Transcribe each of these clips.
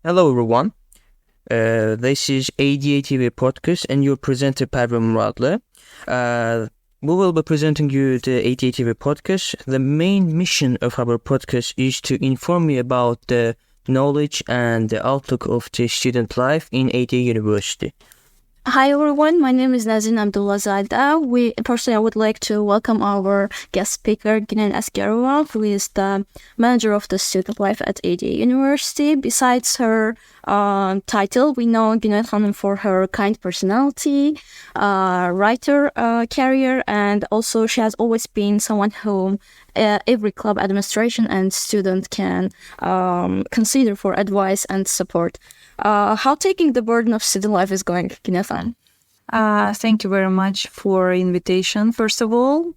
Hello everyone, this is ADA TV podcast and your presenter Parvin Muradli. We will be presenting you the ADA TV podcast. The main mission of our podcast is to inform you about the knowledge and the outlook of the student life in ADA University. Hi everyone, my name is Nazrin Abdullazada. I would like to welcome our guest speaker, Gunel Asgarova, who is the manager of the student life at ADA University. Besides her title, we know Gunel Hanım for her kind personality, writer career, and also she has always been someone whom every club administration and student can consider for advice and support. How taking the burden of student life is going, Gunel? Thank you very much for invitation, first of all.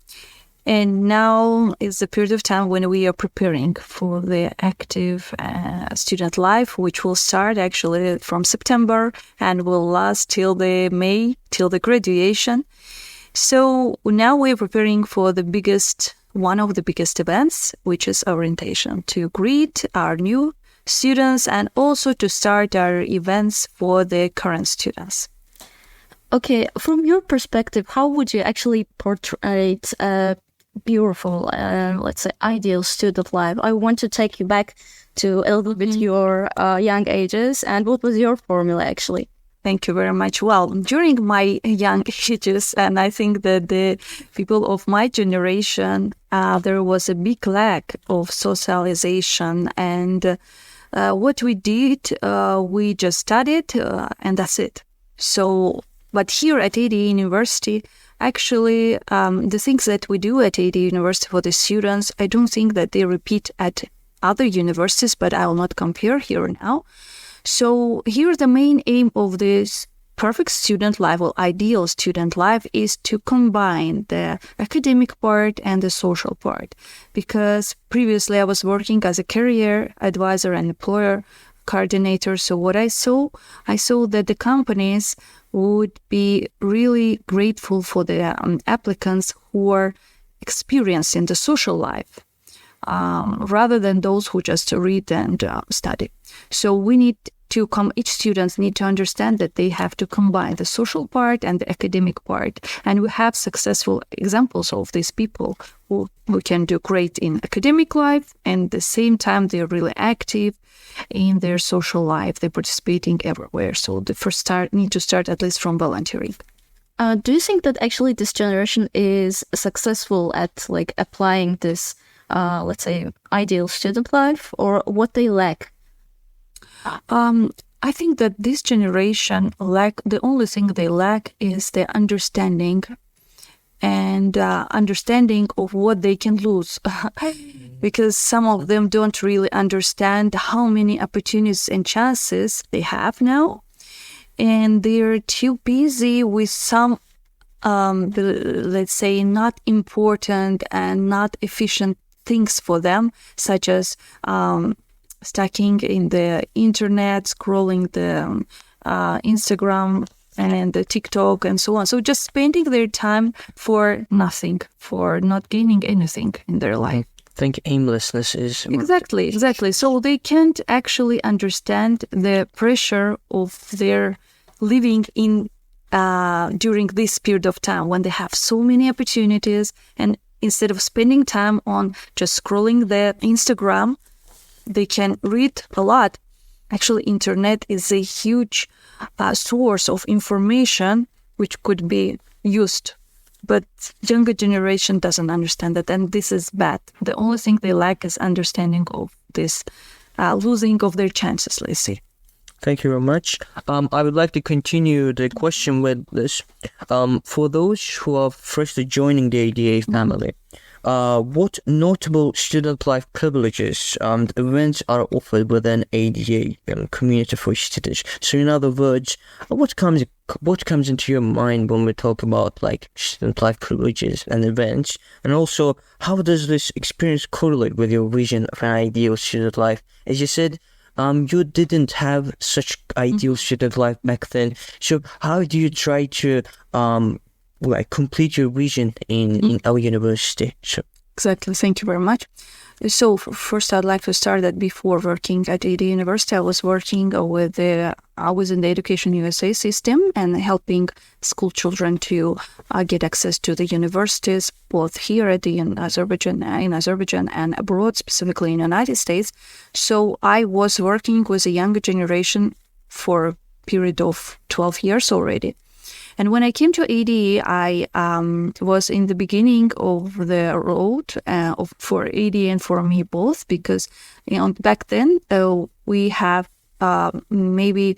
And now is the period of time when we are preparing for the active student life, which will start actually from September and will last till the May, till the graduation. So now we're preparing for one of the biggest events, which is orientation, to greet our new students and also to start our events for the current students. Okay, from your perspective, how would you actually portray a beautiful, let's say, ideal student life? I want to take you back to a little bit your young ages, and what was your formula actually? Thank you very much. Well, during my young ages, and I think that the people of my generation, there was a big lack of socialization, and what we did, we just studied, and that's it. So, but here at ADA University, actually, the things that we do at ADA University for the students, I don't think that they repeat at other universities, but I will not compare here now. So here the main aim of this perfect student life or ideal student life is to combine the academic part and the social part. Because previously I was working as a career advisor and employer coordinator. So what I saw that the companies would be really grateful for the applicants who are experienced in the social life, rather than those who just read and study. So we need to each students need to understand that they have to combine the social part and the academic part. And we have successful examples of these people who can do great in academic life, and at the same time they're really active in their social life. They're participating everywhere. So the first need to start at least from volunteering. Do you think that actually this generation is successful at applying this, let's say, ideal student life, or what they lack? I think that this generation the only thing they lack is the understanding and understanding of what they can lose. Because some of them don't really understand how many opportunities and chances they have now. And they're too busy with some, let's say, not important and not efficient things for them, such as stucking in the internet, scrolling the Instagram and the TikTok and so on. So just spending their time for nothing, for not gaining anything in their life. I think aimlessness is... Exactly. So they can't actually understand the pressure of their living in during this period of time when they have so many opportunities, and instead of spending time on just scrolling the Instagram, they can read a lot. Actually, internet is a huge source of information which could be used. But younger generation doesn't understand that, and this is bad. The only thing they lack is understanding of this losing of their chances, let's say. Thank you very much. I would like to continue the question with this. For those who are freshly joining the ADA family, what notable student life privileges events are offered within ADA community for students? So in other words, what comes into your mind when we talk about student life privileges and events? And also, how does this experience correlate with your vision of an ideal student life? As you said, you didn't have such ideal student life back then. So how do you try to complete your vision in our university? Sure. Exactly. Thank you very much. So first, I'd like to start that before working at AD University, I was working I was in the Education USA system and helping school children to get access to the universities, both here in Azerbaijan and abroad, specifically in the United States. So I was working with a younger generation for a period of 12 years already. And when I came to ADE, I was in the beginning of the road for ADE and for me both, because back then we have we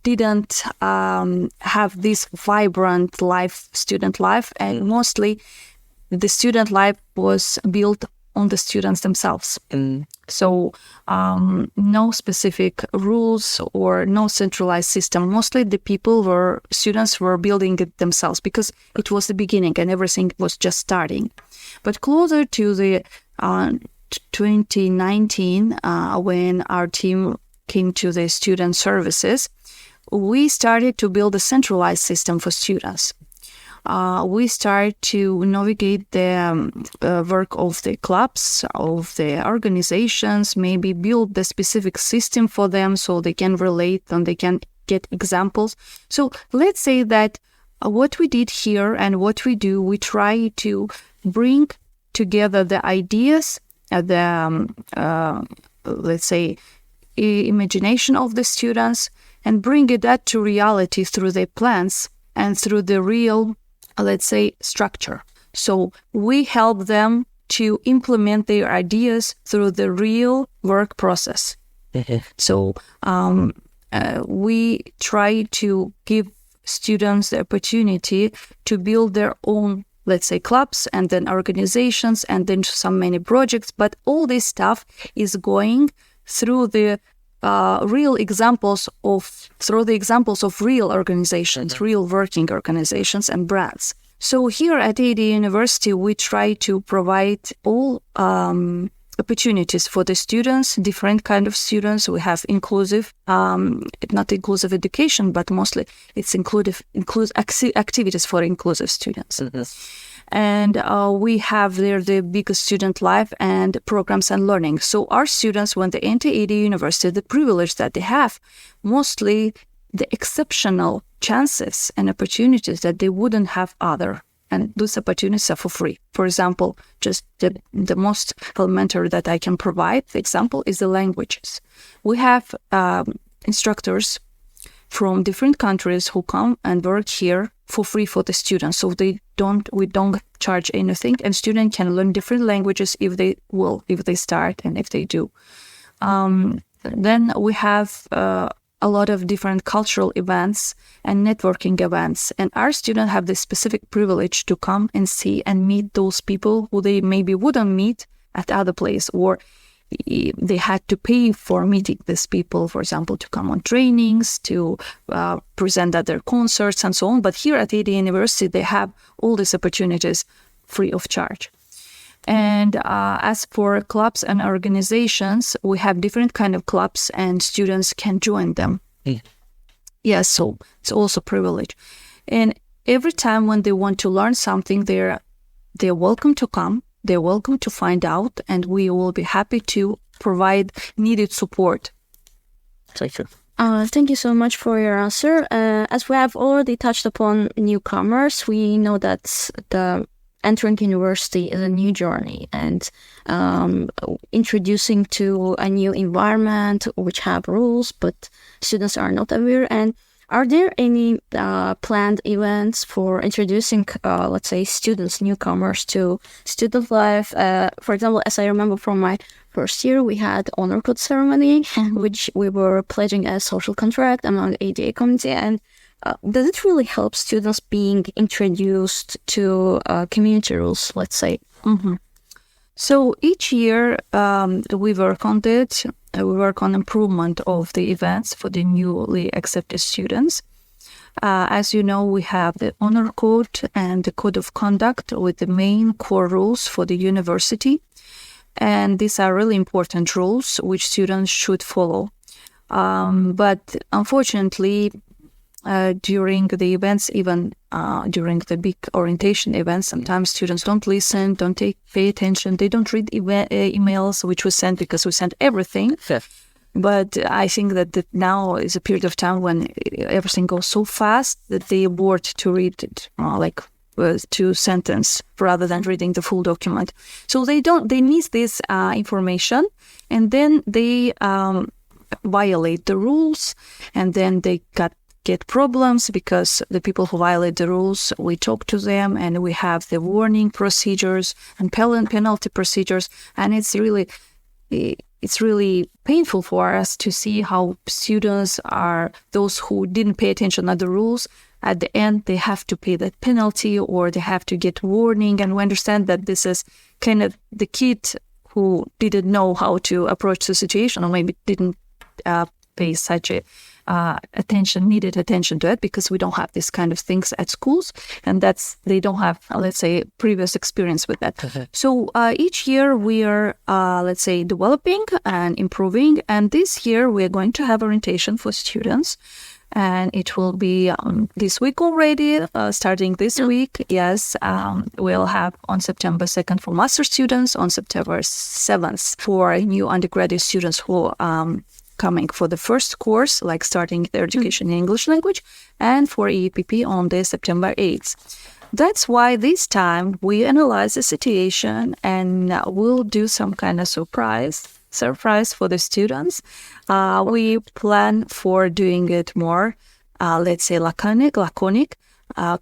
didn't have this vibrant student life, and mostly the student life was built on the students themselves. So no specific rules or no centralized system. Mostly students were building it themselves, because it was the beginning and everything was just starting. But closer to the 2019, when our team came to the student services, we started to build a centralized system for students. We start to navigate the work of the clubs, of the organizations, maybe build the specific system for them so they can relate and they can get examples. So let's say that what we did here and what we do, we try to bring together the ideas, let's say, imagination of the students, and bring that to reality through their plans and through the real, let's say, structure. So we help them to implement their ideas through the real work process. So we try to give students the opportunity to build their own, let's say, clubs and then organizations and then many projects. But all this stuff is going through the real examples of real organizations, real working organizations and brands. So here at AD University, we try to provide all opportunities for the students, different kind of students. We have not inclusive education, but mostly it's inclusive activities for inclusive students. And we have there the biggest student life and programs and learning. So our students, when they enter AD University, the privilege that they have, mostly the exceptional chances and opportunities that they wouldn't have other. And those opportunities are for free. For example, just the most elementary that I can provide, the example is the languages. We have instructors from different countries who come and work here for free for the students. So we don't charge anything, and students can learn different languages if they start and if they do. Then we have a lot of different cultural events and networking events, and our students have the specific privilege to come and see and meet those people who they maybe wouldn't meet at other place, or they had to pay for meeting these people, for example, to come on trainings, to present at their concerts and so on. But here at AD University, they have all these opportunities free of charge. And as for clubs and organizations, we have different kind of clubs and students can join them. Yeah, so it's also a privilege. And every time when they want to learn something, they're welcome to come. They're welcome to find out, and we will be happy to provide needed support. Thank you. Thank you so much for your answer. As we have already touched upon newcomers, we know that the entering university is a new journey and introducing to a new environment which have rules, but students are not aware. And are there any planned events for introducing, let's say, newcomers to student life? For example, as I remember from my first year, we had honor code ceremony, which we were pledging a social contract among ADA community. And does it really help students being introduced to community rules, let's say? Mm-hmm. So each year we work on it. We work on improvement of the events for the newly accepted students. As you know, we have the honor code and the code of conduct with the main core rules for the university. And these are really important rules which students should follow. But unfortunately, during the events, even during the big orientation events, sometimes students don't listen, don't pay attention. They don't read emails which we sent, because we sent everything. Fair. But I think that now is a period of time when everything goes so fast that they are bored to read it, two sentences rather than reading the full document. So they miss this information, and then they violate the rules, and then they get problems, because the people who violate the rules, we talk to them, and we have the warning procedures and penalty procedures, and it's really painful for us to see how students are those who didn't pay attention to the rules. At the end, they have to pay that penalty, or they have to get warning. And we understand that this is kind of the kid who didn't know how to approach the situation, or maybe didn't pay such a needed attention to it, because we don't have this kind of things at schools, and they don't have, let's say, previous experience with that. So each year we are, let's say, developing and improving, and this year we are going to have orientation for students, and it will be this week already, starting this week. Yes, we'll have on September 2nd for master students, on September 7th for new undergraduate students who coming for the first course, like starting their education in English language, and for EAPP on the September 8th. That's why this time we analyze the situation, and we'll do some kind of surprise for the students. We plan for doing it more, let's say, laconic,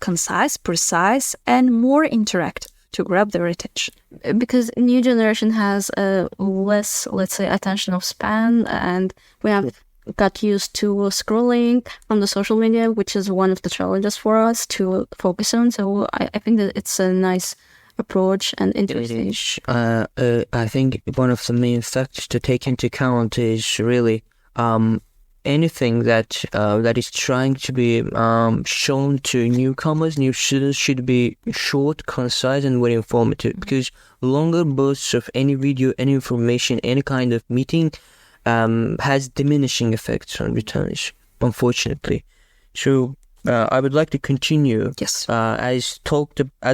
concise, precise, and more interactive to grab their attention. Because new generation has a less, let's say, attention span, and we have got used to scrolling on the social media, which is one of the challenges for us to focus on. So I think that it's a nice approach and interesting. I think one of the main factors to take into account is really anything that is trying to be shown to newcomers, new students, should be short, concise, and very informative. Because longer bursts of any video, any information, any kind of meeting has diminishing effects on returns, unfortunately. So I would like to continue. Yes. As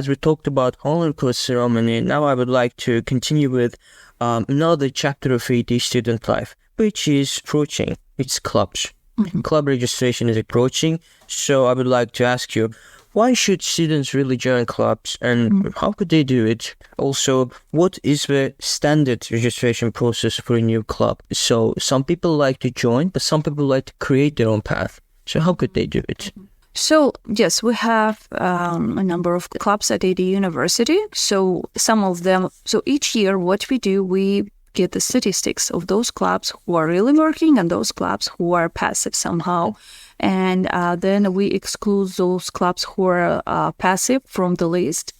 we talked about honor course ceremony, now I would like to continue with another chapter of AD student life, which is approaching. It's clubs. Mm-hmm. Club registration is approaching. So I would like to ask you, why should students really join clubs, and how could they do it? Also, what is the standard registration process for a new club? So some people like to join, but some people like to create their own path. So how could they do it? So, yes, we have a number of clubs at AD University. So some of them, so each year what we do, we get the statistics of those clubs who are really working and those clubs who are passive somehow. And then we exclude those clubs who are passive from the list,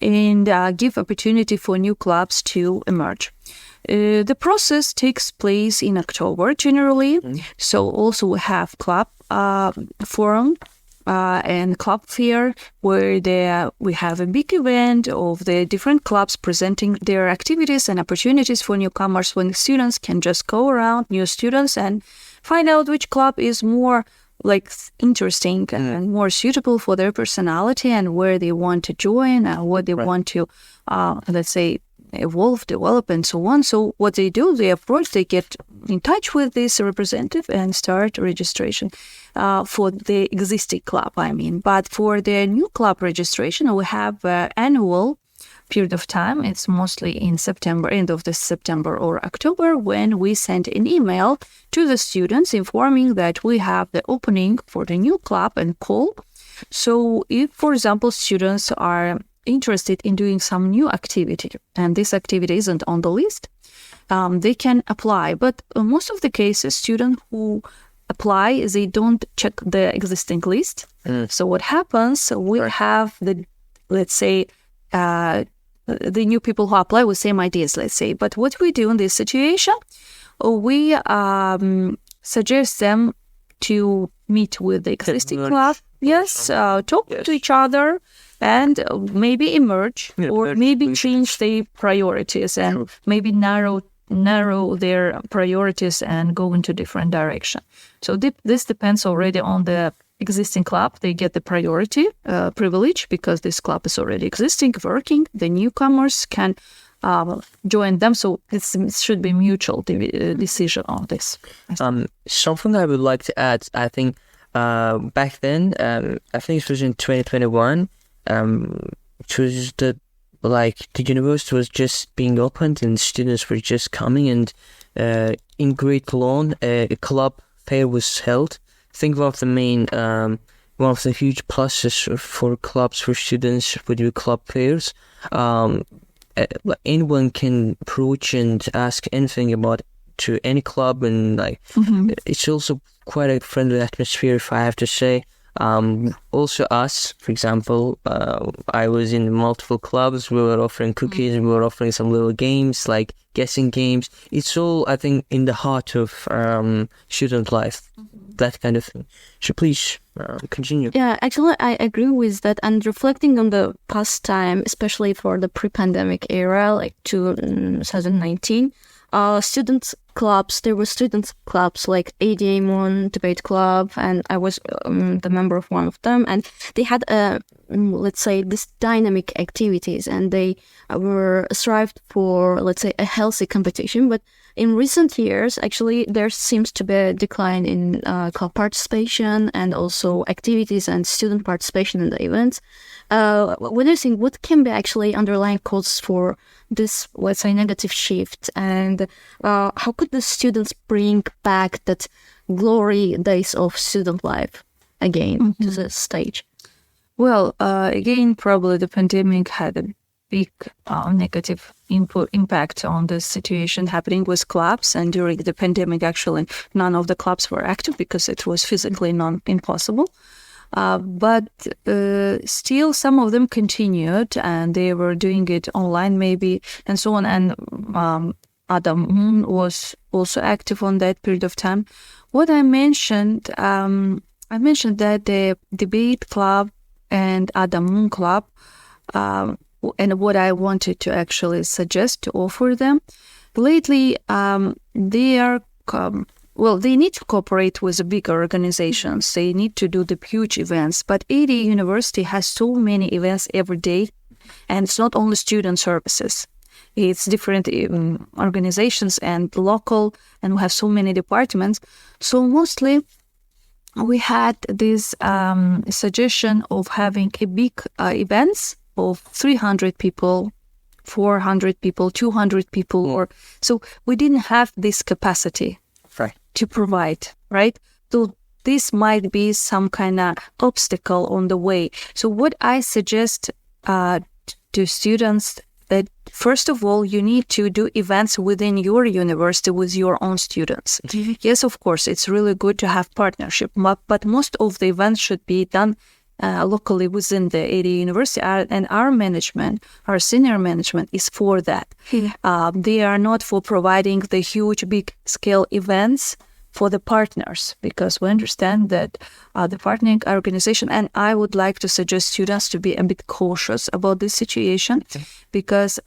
and give opportunity for new clubs to emerge. The process takes place in October generally. So also we have club forum and club fair, where we have a big event of the different clubs presenting their activities and opportunities for newcomers, when students can just go around, new students, and find out which club is more interesting and more suitable for their personality, and where they want to join and what they want to, let's say, evolve, develop, and so on. So what they do, they get in touch with this representative and start registration for the existing club, But for the new club registration, we have annual period of time. It's mostly in September, end of the September or October, when we send an email to the students informing that we have the opening for the new club and call. So if, for example, students are interested in doing some new activity, and this activity isn't on the list, they can apply. But most of the cases, students who apply, they don't check the existing list. So what happens, we have let's say, the new people who apply with same ideas, let's say. But what we do in this situation, we suggest them to meet with the existing club. Yes, talk to each other, and maybe emerge, or maybe change their priorities, and maybe narrow their priorities and go into different direction. So this depends already on the existing club, they get the priority privilege because this club is already existing, working. The newcomers can join them. So it should be mutual decision on this. Something I would like to add, I think back then, I think it was in 2021, it was the university was just being opened and students were just coming, and in Great Lawn, a club fair was held. I think one of the huge pluses for clubs for students would be club fairs. Anyone can approach and ask anything about to any club, and it's also quite a friendly atmosphere, if I have to say. Also us, for example, I was in multiple clubs. We were offering cookies, we were offering some little games like guessing games. It's all, I think, in the heart of student life, that kind of thing. So please continue. Yeah, actually, I agree with that. And reflecting on the past time, especially for the pre-pandemic era, like 2019, there were student clubs like ADA1 Debate Club, and I was the member of one of them, and they had let's say, this dynamic activities, and they were strived for, let's say, a healthy competition. But in recent years, actually, there seems to be a decline in club participation and also activities and student participation in the events. What do you think? What can be actually underlying causes for this, let's say, negative shift? And how could the students bring back that glory days of student life again to the stage? Well, again, probably the pandemic had a big negative impact on the situation happening with clubs. And during the pandemic, actually, none of the clubs were active because it was physically impossible. But still, some of them continued, and they were doing it online maybe, and so on. And Adam was also active on that period of time. What I mentioned that the debate club and Adam Club, and what I wanted to actually suggest to offer them. Lately, they need to cooperate with the bigger organizations. They need to do the huge events. But AD University has so many events every day, and it's not only student services. It's different organizations and local, and we have so many departments. So mostly, we had this suggestion of having a big events of 300 people, 400 people, 200 people, so we didn't have this capacity to provide, right? So this might be some kind of obstacle on the way. So what I suggest to students, that first of all, you need to do events within your university with your own students. Mm-hmm. Yes, of course, it's really good to have partnership, but most of the events should be done locally within the AD University, and our management, our senior management, is for that. Mm-hmm. They are not for providing the huge, big-scale events for the partners, because we understand that the partnering organization, and I would like to suggest students to be a bit cautious about this situation, because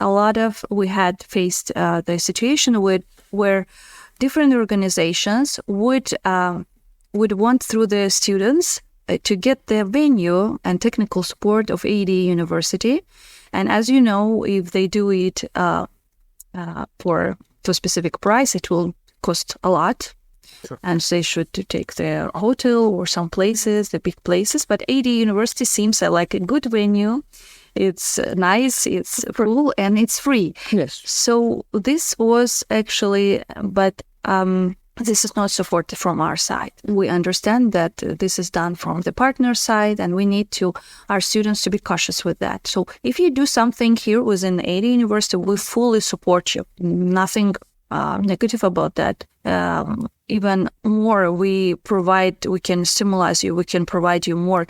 we had faced the situation where different organizations would want through the students to get the venue and technical support of AD University. And as you know, if they do it for a specific price, it will cost a lot. Sure. And they should take their hotel or some places, the big places. But AD University seems like a good venue. It's nice, it's full, and it's free. Yes. So this was actually, but this is not supported from our side. We understand that this is done from the partner side, and we need our students to be cautious with that. So if you do something here within AD University, we fully support you. Nothing negative about that. Even more, we can stimulate you, we can provide you more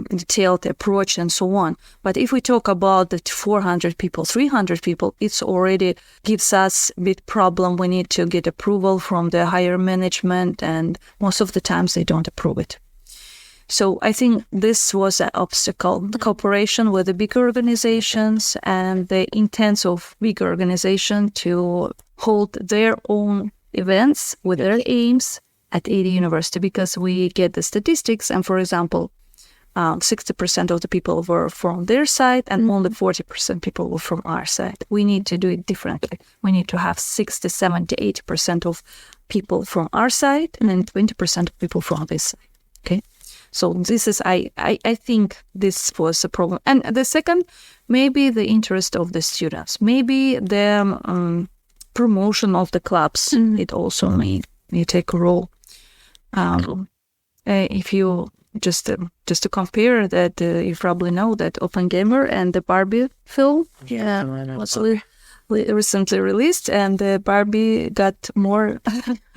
detailed approach and so on. But if we talk about the 400 people, 300 people, it's already gives us a big problem. We need to get approval from the higher management, and most of the times they don't approve it. So I think this was an obstacle. The cooperation with the bigger organizations and the intent of bigger organization to hold their own events with their aims at AD University, because we get the statistics, and for example, 60% of the people were from their side and only 40% people were from our side. We need to do it differently. We need to have 60, 70, 80% of people from our side and then 20% of people from this side. Okay. So this is, I think this was a problem. And the second, maybe the interest of the students, maybe the promotion of the clubs, it also may take a role. If you just to compare that, you probably know that Open Gamer and the Barbie film was recently released, and the Barbie got more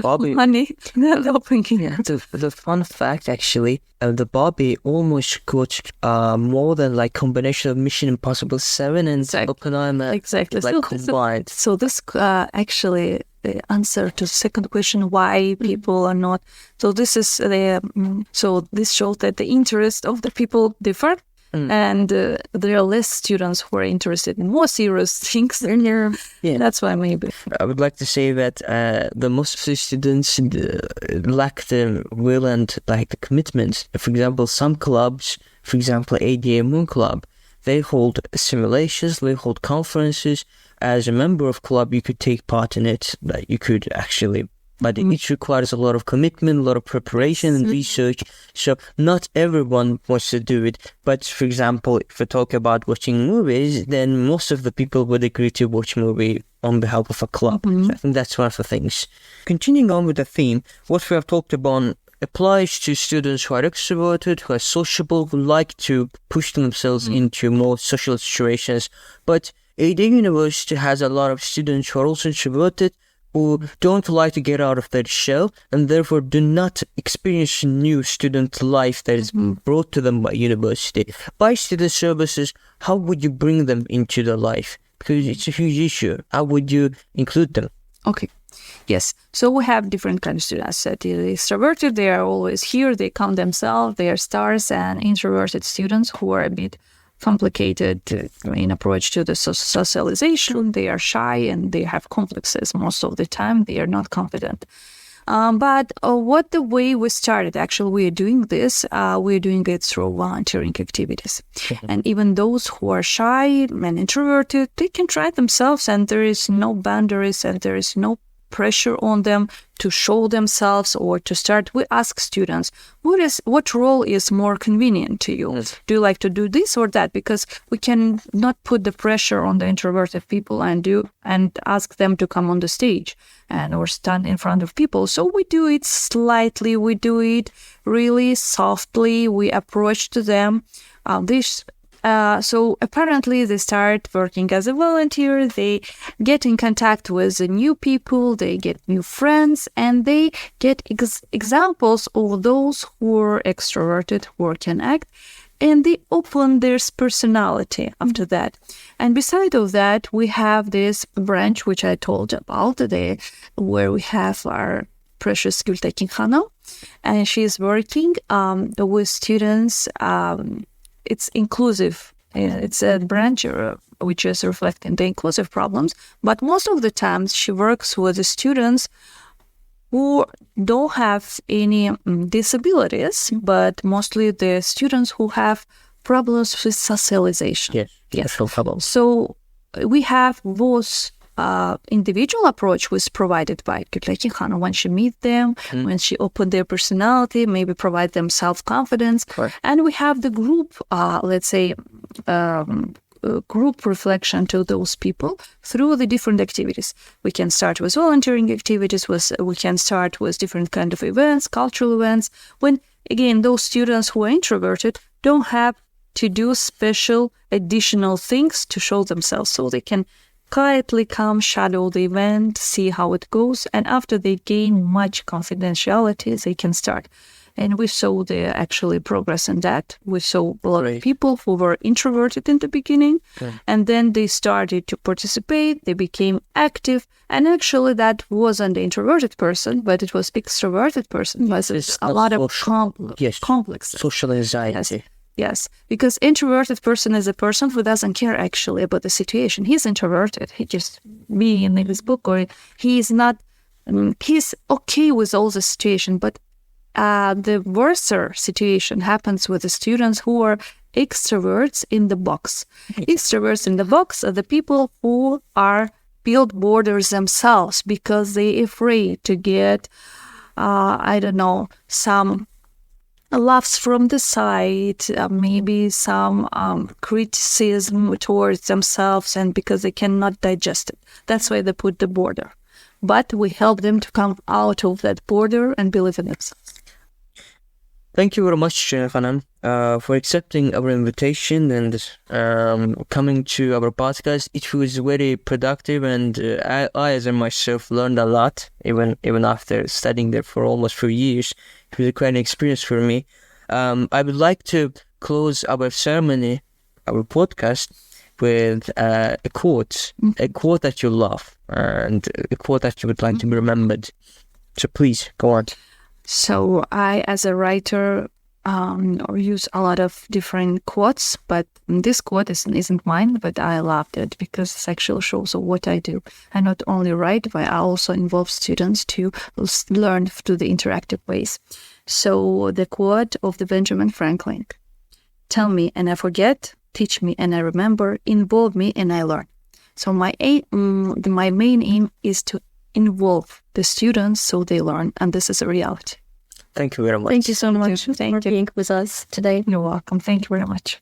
money than the Open Gamer. Yeah, the fun fact, actually, the Barbie almost got more than like combination of Mission Impossible 7 and Oppenheimer combined. So this actually the answer to the second question, why people are not. So this is this shows that the interest of the people differ. And there are less students who are interested in more serious things. That's why maybe. I would like to say that the most of the students lack the will and like the commitment. For example, some clubs, for example, ADA Moon Club, they hold simulations, they hold conferences. As a member of club, you could take part in it. Like you could actually. But it requires a lot of commitment, a lot of preparation and research. So not everyone wants to do it. But for example, if we talk about watching movies, then most of the people would agree to watch a movie on behalf of a club. So I think that's one of the things. Continuing on with the theme, what we have talked about applies to students who are extroverted, who are sociable, who like to push themselves into more social situations. But AD University has a lot of students who are also introverted, who don't like to get out of their shell and therefore do not experience new student life that is brought to them by university. By student services, how would you bring them into the life? Because it's a huge issue. How would you include them? Okay. Yes. So we have different kinds of students. The extroverted, they are always here. They come themselves. They are stars, and introverted students who are a bit complicated in approach to the socialization. They are shy and they have complexes most of the time. They are not confident. But what the way we started, actually, we are doing this. We're doing it through volunteering activities. And even those who are shy and introverted, they can try themselves, and there is no boundaries and there is no pressure on them to show themselves or to start. We ask students, what role is more convenient to you? Do you like to do this or that? Because we can not put the pressure on the introverted people and ask them to come on the stage or stand in front of people. So we do it slightly, we do it really softly, we approach to them. So apparently they start working as a volunteer, they get in contact with new people, they get new friends, and they get examples of those who are extroverted, who can act, and they open their personality after that. And beside of that, we have this branch which I told about today, where we have our precious Gültekin Hanım, and she's working with students. It's inclusive. It's a branch which is reflecting the inclusive problems. But most of the times she works with the students who don't have any disabilities, but mostly the students who have problems with socialization. Yes, no problem. So we have both individual approach was provided by Gültekin Hanım when she meet them, when she opened their personality, maybe provide them self-confidence. And we have the group, group reflection to those people through the different activities. We can start with volunteering activities, we can start with different kind of events, cultural events, when, again, those students who are introverted don't have to do special additional things to show themselves, so they can quietly come, shadow the event, see how it goes, and after they gain much confidentiality, they can start. And we saw the actually progress in that. We saw a lot of people who were introverted in the beginning, and then they started to participate, they became active, and actually that wasn't the introverted person, but it was extroverted person. It's a lot of complex social anxiety. Yes, because introverted person is a person who doesn't care actually about the situation. He's introverted. He just be in his book, or he is not he's okay with all the situation, but the worser situation happens with the students who are extroverts in the box. Extroverts in the box are the people who are build borders themselves because they're afraid to get, some laughs from the side, maybe some criticism towards themselves, and because they cannot digest it. That's why they put the border. But we help them to come out of that border and believe in themselves. Thank you very much, Khanam, for accepting our invitation and coming to our podcast. It was very productive, and I as myself, learned a lot, even after studying there for almost 4 years. It was quite an experience for me. I would like to close our ceremony, our podcast, with a quote that you love, and a quote that you would like to be remembered. So please, go on. So I, as a writer, use a lot of different quotes, but this quote isn't mine, but I loved it because it actually shows what I do. I not only write, but I also involve students to learn through the interactive ways. So the quote of the Benjamin Franklin: "Tell me and I forget, teach me and I remember, involve me and I learn." So my main aim is to involve the students so they learn, and this is a reality. Thank you very much. Thank you so much for being with us today. You're welcome. Thank you very much.